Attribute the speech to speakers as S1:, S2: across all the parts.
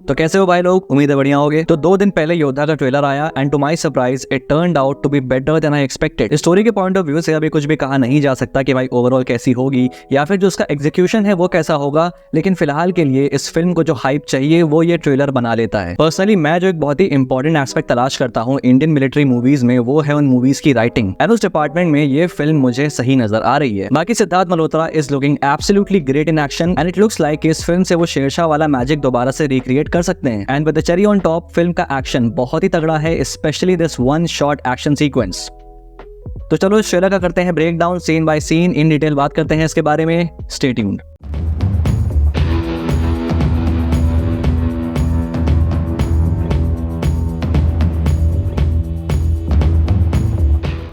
S1: तो कैसे हो भाई लोग, उम्मीद है बढ़िया होगे। तो 2 दिन पहले योद्धा का ट्रेलर आया and to my surprise it turned out to be better than I expected. Story के पॉइंट ऑफ व्यू से अभी कुछ भी कहा नहीं जा सकता कि भाई ओवरऑल कैसी होगी या फिर जो उसका एग्जीक्यूशन है वो कैसा होगा, लेकिन फिलहाल के लिए इस फिल्म को जो हाइप चाहिए वो ये ट्रेलर बना लेता है। पर्सनली मैं जो एक बहुत ही इंपॉर्टेंट एस्पेक्ट तलाश करता हूँ इंडियन मिलिट्री मूवीज में, वो है उन मूवीज की राइटिंग, एंड उस डिपार्टमेंट में ये फिल्म मुझे सही नजर आ रही है। बाकी Siddharth Malhotra is looking absolutely great in action and it looks like इस फिल्म से वो शेरशाह वाला मैजिक दोबारा से रिक्रिएट कर सकते हैं। And with the cherry on top, film का एक्शन बहुत ही तगड़ा है, specially this one shot action sequence. तो चलो इस ट्रेलर का करते हैं break down, scene by scene in detail बात करते हैं इसके बारे में। Stay tuned.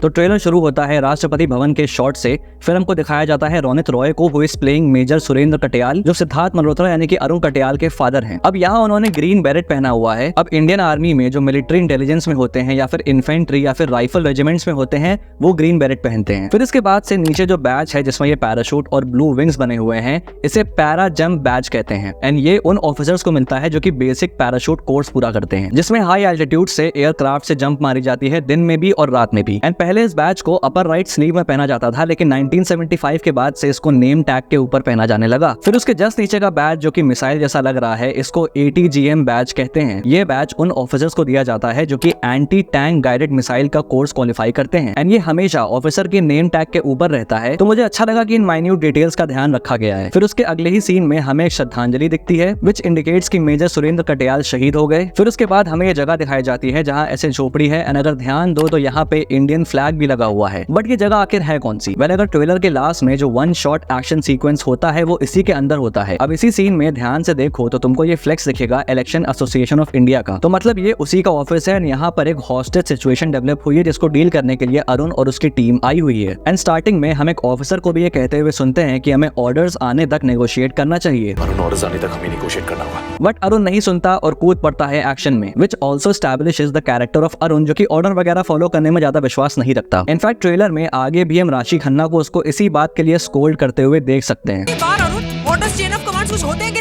S1: तो ट्रेलर शुरू होता है राष्ट्रपति भवन के शॉट से। फिल्म को दिखाया जाता है रोनित रॉय को, who is playing Major Surendra Katiyal, जो सिद्धार्थ मल्होत्रा यानी कि अरुण कटियाल के फादर हैं। अब यहाँ उन्होंने ग्रीन बैरेट पहना हुआ है। अब इंडियन आर्मी में जो मिलिट्री इंटेलिजेंस में होते हैं या फिर इन्फेंट्री या फिर राइफल रेजिमेंट्स में होते हैं वो ग्रीन बैरेट पहनते हैं। फिर इसके बाद से नीचे जो बैच है जिसमें ये पैराशूट और ब्लू विंग्स बने हुए हैं, इसे पैरा जंप बैच कहते हैं। एंड ये उन ऑफिसर्स को मिलता है जो कि बेसिक पैराशूट कोर्स पूरा करते हैं, जिसमें हाई एल्टीट्यूड से एयरक्राफ्ट से जंप मारी जाती है, दिन में भी और रात में भी। एंड पहले इस बैच को अपर राइट स्लीव में पहना जाता था, लेकिन 1975 के बाद से इसको नेम टैग के ऊपर पहना जाने लगा। फिर उसके जस्ट नीचे का बैच जो कि मिसाइल जैसा लग रहा है, इसको ATGM बैच कहते हैं। ये बैच उन ऑफिसर्स को दिया जाता है जो कि एंटी टैंक गाइडेड मिसाइल का कोर्स क्वालिफाई करते हैं, एंड ये हमेशा ऑफिसर के नेम टैग के ऊपर रहता है। तो मुझे अच्छा लगा कि इन माइन्यूट डिटेल्स का ध्यान रखा गया है। फिर उसके अगले ही सीन में हमें एक श्रद्धांजलि दिखती है विच इंडिकेट्स कि मेजर सुरेंद्र कटियाल शहीद हो गए। फिर उसके बाद हमें ये जगह दिखाई जाती है जहाँ ऐसे झोपड़ी है, एंड अगर ध्यान दो तो यहाँ पे इंडियन फ्लैग भी लगा हुआ है। बट ये जगह आखिर है कौन सी? वेल, अगर ट्रेलर के लास्ट में जो वन शॉट एक्शन सीक्वेंस होता है वो इसी के अंदर होता है। अब इसी सीन में ध्यान से देखो तो तुमको ये फ्लेक्स दिखेगा इलेक्शन एसोसिएशन ऑफ इंडिया का। तो मतलब ये उसी का ऑफिस है। यहाँ पर एक हॉस्टेज सिचुएशन डेवलप हुई है जिसको डील करने के लिए अरुण और उसकी टीम आई हुई है। एंड स्टार्टिंग में हम एक ऑफिसर को भी ये कहते हुए सुनते हैं कि हमें ऑर्डर्स आने तक नेगोशिएट करना चाहिए।
S2: ऑर्डर्स आने तक हमें नेगोशिएट करना होगा।
S1: बट अरुण नहीं सुनता और कूद पड़ता है एक्शन में, which also establishes the character of Arun, जो कि ऑर्डर वगैरह फॉलो करने में ज्यादा विश्वास नहीं रखता। इनफैक्ट ट्रेलर में आगे भी हम राशि खन्ना को उसको इसी बात के लिए स्कोल्ड करते हुए देख सकते हैं।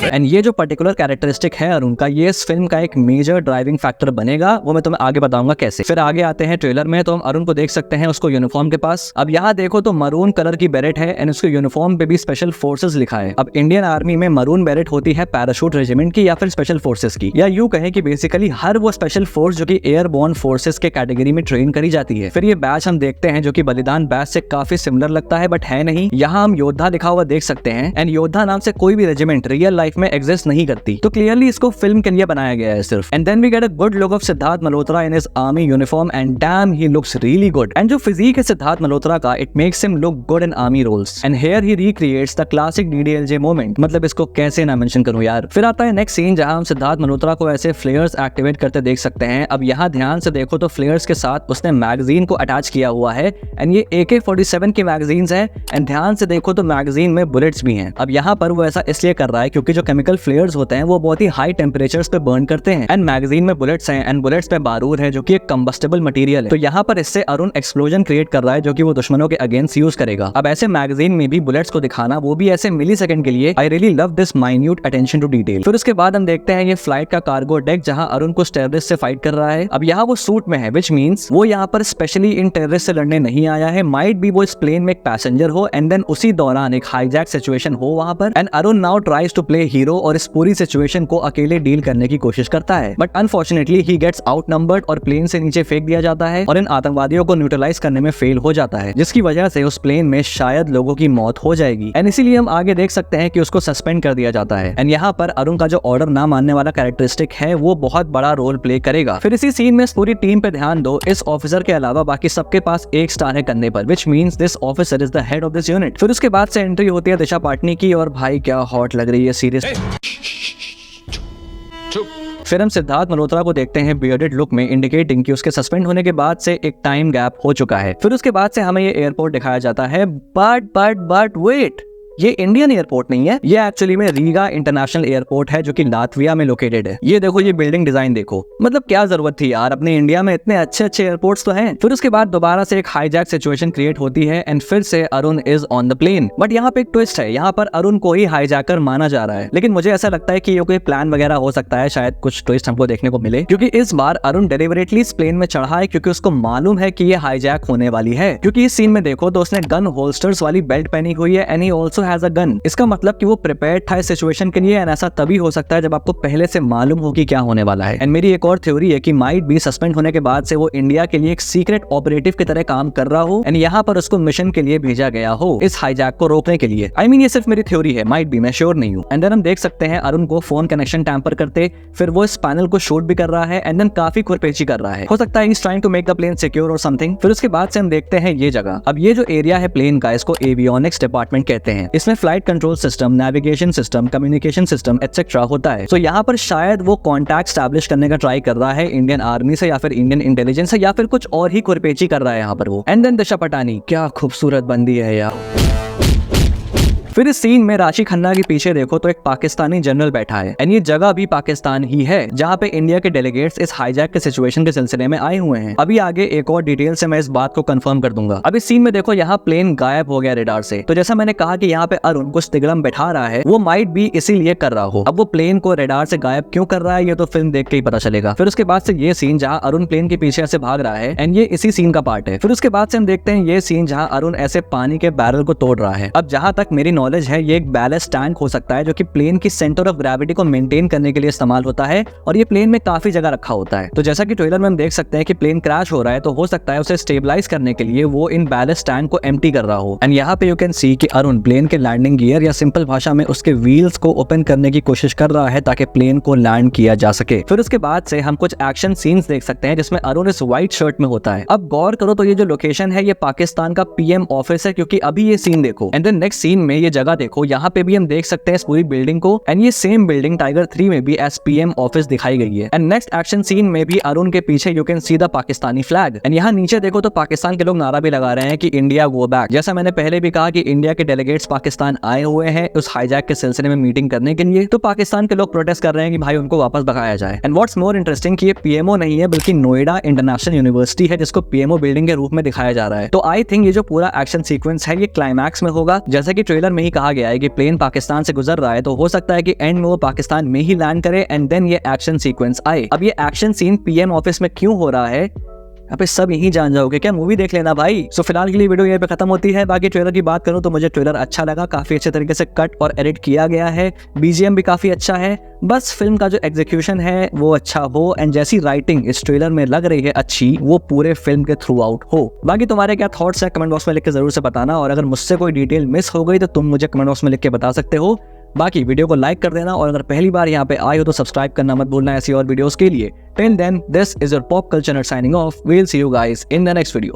S1: एंड ये जो पर्टिकुलर कैरेक्टरिस्टिक है अरुण का, ये इस फिल्म का एक मेजर ड्राइविंग फैक्टर बनेगा, वो मैं तुम्हें आगे बताऊंगा कैसे। फिर आगे आते हैं ट्रेलर में तो हम अरुण को देख सकते हैं उसको यूनिफॉर्म के पास। अब यहाँ देखो तो मरून कलर की बैरेट है एंड उसके यूनिफॉर्म पे भी स्पेशल फोर्सेस लिखा है। अब इंडियन आर्मी में मरून बैरेट होती है पैराशूट रेजिमेंट की या फिर स्पेशल फोर्सेस की, या यूं कहें कि बेसिकली हर वो स्पेशल फोर्स जो कि एयरबोर्न फोर्सेस के कैटेगरी में ट्रेन करी जाती है। फिर ये बैच हम देखते हैं जो कि बलिदान बैच से काफी सिमिलर लगता है बट है नहीं। यहाँ हम योद्धा लिखा हुआ देख सकते हैं, एंड योद्धा नाम से कोई भी रेजिमेंट रियल लाइफ में एग्जिस्ट नहीं करती, तो क्लियरली इसको फिल्म के लिए बनाया गया है सिर्फ। And then we get a good look of Siddharth Malhotra in his army uniform and damn he looks really good. And जो फिजिक है सिद्धार्थ मल्होत्रा का, it makes him look good in army roles, and here he recreates the classic DDLJ moment. मतलब इसको कैसे ना mention करूं यार। फिर आता है नेक्स्ट सीन जहां हम सिद्धार्थ मल्होत्रा को ऐसे फ्लेयर्स एक्टिवेट करते देख सकते हैं। अब यहाँ ध्यान से देखो तो फ्लेयर्स के साथ उसने मैगजीन को अटैच किया हुआ है, एंड ये AK-47 की मैगजीन्स है। एंड ध्यान से देखो तो मैगजीन में बुलेट्स भी हैं। अब यहाँ पर वो ऐसा इसलिए कर रहा है क्योंकि जो केमिकल फ्लेयर्स होते हैं वो बहुत ही हाई टेम्परेचर्स पे बर्न करते हैं, एंड मैगजीन में बुलेट्स हैं एंड बुलेट्स पे बारूद है जो कि एक कंबस्टेबल मटेरियल है। तो यहाँ पर इससे अरुण एक्सप्लोजन क्रिएट कर रहा है जो कि वो दुश्मनों के अगेंस्ट यूज करेगा। अब ऐसे मैगजीन में भी बुलेट्स को दिखाना, वो भी ऐसे मिली सेकंड के लिए, I really love this minute attention to detail. फिर उसके बाद हम देखते हैं ये फ्लाइट का कार्गो डेक जहां अरुण को टेररिस्ट से फाइट कर रहा है। अब यहाँ वो सूट में है, विच मीन्स वो यहाँ पर स्पेशली इन टेररिस्ट से लड़ने नहीं आया है। माइट भी वो इस प्लेन में एक पैसेंजर हो एंड देन उसी दौरान एक हाईजैक सिचुएशन हो वहां पर, and Arun now tries to play hero और इस पूरी सिचुएशन को अकेले डील करने की कोशिश करता है। But unfortunately he gets outnumbered और प्लेन से नीचे फेंक दिया जाता है और इन आतंकवादियों को न्यूट्रलाइज करने में फेल हो जाता है, जिसकी वजह से उस प्लेन में शायद लोगों की मौत हो जाएगी। एंड इसीलिए हम आगे देख सकते हैं कि उसको सस्पेंड कर दिया जाता है। एंड यहाँ पर अरुण का जो ऑर्डर ना मानने वाला कैरेक्टरिस्टिक है वो बहुत बड़ा रोल प्ले करेगा। फिर इसी सीन में इस पूरी टीम पे ध्यान दो, इस ऑफिसर के अलावा बाकी सबके पास एक स्टार है कंधे पर, which means this officer is the head of this unit. फिर उसके बाद से एंट्री होती है दिशा पाटनी की, और भाई क्या हॉट लग रही है सीरियस। फिर हम सिद्धार्थ मल्होत्रा को देखते हैं बियर्डेड लुक में, इंडिकेटिंग कि उसके सस्पेंड होने के बाद से एक टाइम गैप हो चुका है। फिर उसके बाद से हमें ये एयरपोर्ट दिखाया जाता है, बट वेट, ये इंडियन एयरपोर्ट नहीं है, ये एक्चुअली में रीगा इंटरनेशनल एयरपोर्ट है जो कि लातविया में लोकेटेड है। ये देखो, ये बिल्डिंग डिजाइन देखो, मतलब क्या जरूरत थी यार, अपने इंडिया में इतने अच्छे अच्छे एयरपोर्ट्स तो हैं। फिर उसके बाद दोबारा से एक हाईजैक सिचुएशन क्रिएट होती है एंड फिर से Arun is on the plane. But यहाँ पे एक ट्विस्ट है, यहाँ पर अरुण को ही हाईजैकर माना जा रहा है, लेकिन मुझे ऐसा लगता है कि ये कोई प्लान वगैरह हो सकता है, शायद कुछ ट्विस्ट हमको देखने को मिले, क्योंकि इस बार अरुण डेलिबरेटली इस प्लेन में चढ़ा है क्योंकि उसको मालूम है कि ये हाईजैक होने वाली है। क्योंकि इस सीन में देखो तो उसने गन होल्स्टर्स वाली बेल्ट पहनी हुई है and he also has a gun. इसका मतलब कि वो प्रिपेयर्ड था इस सिचुएशन के लिए, एंड ऐसा तभी हो सकता है जब आपको पहले से मालूम हो कि क्या होने वाला है। एंड मेरी एक और थ्योरी है कि माइट भी सस्पेंड होने के बाद से वो इंडिया के लिए एक सीक्रेट ऑपरेटिव की तरह काम कर रहा हो एंड यहाँ पर उसको मिशन के लिए भेजा गया हो इस हाईजैक को रोकने के लिए। आई मीन ये सिर्फ मेरी थ्योरी है, माइट भी, मैं श्योर नहीं हूँ। एंड देन हम देख सकते हैं अरुण को फोन कनेक्शन टैंपर करते, फिर वो इस पैनल को शूट भी कर रहा है एंड देन काफी खुरपेची कर रहा है। हो सकता है is trying to make the plane secure और समथिंग। फिर उसके बाद से हम देखते हैं ये जगह। अब ये जो एरिया है प्लेन का, इसको एवियोनिक्स डिपार्टमेंट कहते हैं। इसमें flight control system, navigation system, communication system etcetera होता है। तो यहाँ पर शायद वो कॉन्टैक्ट स्टैब्लिश करने का ट्राई कर रहा है इंडियन आर्मी से या फिर इंडियन इंटेलिजेंस से, या फिर कुछ और ही खुरपेची कर रहा है यहाँ पर वो। एंड देन दिशा पटानी, क्या खूबसूरत बंदी है यार। फिर इस सीन में राशि खन्ना के पीछे देखो तो एक पाकिस्तानी जनरल बैठा है एंड ये जगह भी पाकिस्तान ही है जहाँ पे इंडिया के डेलीगेट्स इस हाईजैक के सिचुएशन के सिलसिले में आए हुए हैं। अभी आगे एक और डिटेल से मैं इस बात को कंफर्म कर दूंगा। अब इस सीन में देखो यहाँ प्लेन गायब हो गया रेडार से। तो जैसा मैंने कहा कि यहाँ पे अरुण कुछ तिगड़म बैठा रहा है, वो माइट भी इसीलिए कर रहा हो। अब वो प्लेन को रेडार से गायब क्यों कर रहा है ये तो फिल्म देख के ही पता चलेगा। फिर उसके बाद से ये सीन जहाँ अरुण प्लेन के पीछे ऐसे भाग रहा है एंड ये इसी सीन का पार्ट है। फिर उसके बाद से हम देखते हैं ये सीन जहाँ अरुण ऐसे पानी के बैरल को तोड़ रहा है। अब जहाँ तक मेरी नॉलेज है ये एक बैलेस्ट टैंक हो सकता है जो कि प्लेन की सेंटर ऑफ ग्रेविटी को मेंटेन करने के लिए इस्तेमाल होता है और ये प्लेन में काफी जगह रखा होता है। तो जैसा कि ट्रेलर में हम देख सकते हैं कि प्लेन क्रैश हो रहा है, तो हो सकता है उसे स्टेबलाइज करने के लिए वो इन बैलेस्ट टैंक को एम्प्टी कर रहा हो। एंड यहाँ पे यू कैन सी कि अरुण प्लेन के लैंडिंग गियर या सिंपल भाषा में उसके व्हील्स को ओपन करने की कोशिश कर रहा है ताकि प्लेन को लैंड किया जा सके। फिर उसके बाद से हम कुछ एक्शन सीन्स देख सकते हैं जिसमें अरुण इस व्हाइट शर्ट में होता है। अब गौर करो तो ये जो लोकेशन है ये पाकिस्तान का पीएम ऑफिस है, क्योंकि अभी ये सीन देखो एंड देन नेक्स्ट सीन में ये जगह देखो, यहाँ पे भी हम देख सकते हैं इस पूरी बिल्डिंग को एंड ये सेम बिल्डिंग टाइगर 3 में भी एस पीएम ऑफिस दिखाई गई है। एंड नेक्स्ट एक्शन सीन में भी अरुण के पीछे you can see the Pakistani flag and यहाँ नीचे देखो तो पाकिस्तान के लोग नारा भी लगा रहे हैं कि इंडिया गो बैक। जैसा मैंने पहले भी कहा कि इंडिया के डेलीगेट्स पाकिस्तान आए हुए हैं उस हाईजैक के सिलसिले में मीटिंग करने के लिए, तो पाकिस्तान के लोग प्रोटेस्ट कर रहे हैं कि भाई उनको वापस भगाया जाए। एंड व्हाट्स मोर इंटरेस्टिंग कि ये पीएमओ नहीं है बल्कि नोएडा इंटरनेशनल यूनिवर्सिटी है जिसको पीएमओ बिल्डिंग के रूप में दिखाया जा रहा है। तो आई थिंक ये जो पूरा एक्शन सीक्वेंस है ये क्लाइमैक्स में होगा, जैसा कि ट्रेलर में ही कहा गया है कि प्लेन पाकिस्तान से गुजर रहा है, तो हो सकता है कि एंड में वो पाकिस्तान में ही लैंड करे एंड देन ये एक्शन सीक्वेंस आए। अब ये एक्शन सीन पीएम ऑफिस में क्यों हो रहा है अब सब यही जान जाओगे, क्या मूवी देख लेना भाई। सो फिलहाल के लिए वीडियो यहीं पे खत्म होती है। बाकी ट्रेलर की बात करूं तो मुझे ट्रेलर अच्छा लगा, काफी अच्छे तरीके से कट और एडिट किया गया है, बीजीएम भी काफी अच्छा है, बस फिल्म का जो एग्जीक्यूशन है वो अच्छा हो एंड जैसी राइटिंग इस ट्रेलर में लग रही है अच्छी, वो पूरे फिल्म के थ्रू आउट हो। बाकी तुम्हारे क्या थॉट्स है कमेंट बॉक्स में लिख के जरूर से बताना, और अगर मुझसे कोई डिटेल मिस हो गई तो तुम मुझे कमेंट बॉक्स में लिख के बता सकते हो। बाकी वीडियो को लाइक कर देना, और अगर पहली बार यहाँ पे आए हो तो सब्सक्राइब करना मत भूलना ऐसी और वीडियोस के लिए। Till then, this is your pop culture signing off. We'll see you guys in the next video.